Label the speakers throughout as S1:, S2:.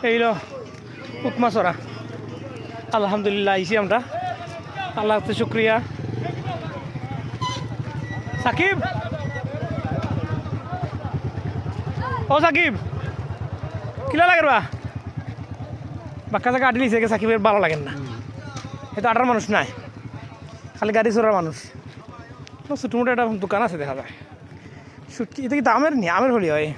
S1: এইলো উকমাছড়া আলহামদুলিল্লাহ আইছি আমরা। আল্লাহ শুক্রিয়া। সাকিব, ও সাকিব, কিলা লাগে বা বাক্কা জায়গা আটি লিছে সাকিবের ভালো লাগেন না। এটা আটার মানুষ নাই, খালি গাড়ি চড়ার মানুষ। ছোটো মোটো একটা দোকান আছে দেখা যায়। সুটকি এটা কি দামের নি আমের হলি হয়।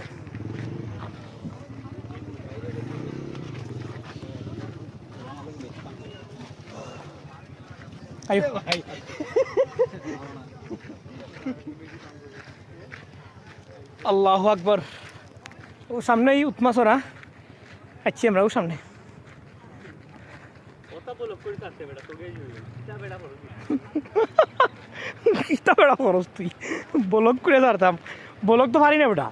S1: আল্লাহু আকবর। ও সামনেই উৎমাছড়া আছি আমরা। ও সামনে কিতা বেড়া খরচ তুই বলক করে দাঁড়াতাম। বলক তো পারি না বেটা।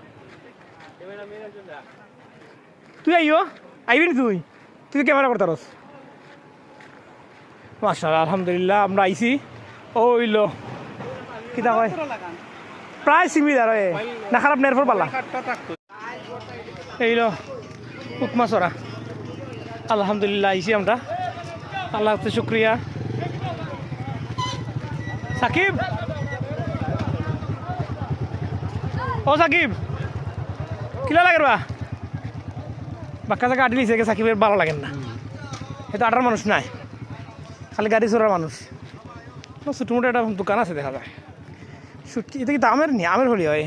S1: তুই আইও আইবি নি তুই? তুই ক্যামেরা করতারস। মাশাআল্লাহ আলহামদুলিল্লাহ আমরা আইছি। ওইল কিতা হয় প্রায় সিমিলার হয় না, খারাপ নেরফর পাল্লা। এইল উকমাছড়া আলহামদুলিল্লাহ আইছি আমরা। আল্লাহ শুক্রিয়া। সাকিব, ও সাকিব, কিলা লাগে বা বাক্কা জায়গা আটি লিছে সাকিবের ভালো লাগেন না। এটা আটার মানুষ নাই, খালি গাড়ি চড়ার মানুষ। ছোটো মোটো একটা দোকান আছে দেখা যায়। সুটকি এটা কি দামের নি আমের হলি হয়।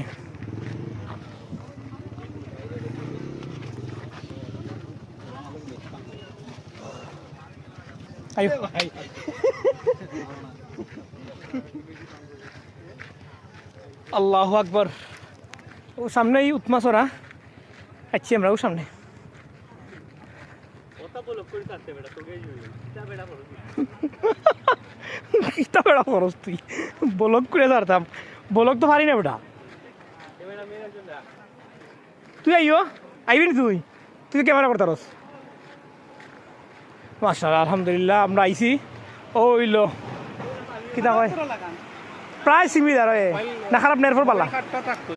S1: আল্লাহু আকবর। ও সামনেই উৎমাছড়া আছি আমরা। ও সামনে কিতা বেড়া খরচ তুই বলক করে দাঁড়াতাম। বলক তো পারি না বেটা। তুই আইও আইবি নি তুই? তুই ক্যামেরা করতারস। মাশাআল্লাহ আলহামদুলিল্লাহ আমরা আইছি। ওইল কিতা হয় প্রায় সিমিলার হয় না, খারাপ নেরফর পাল্লা।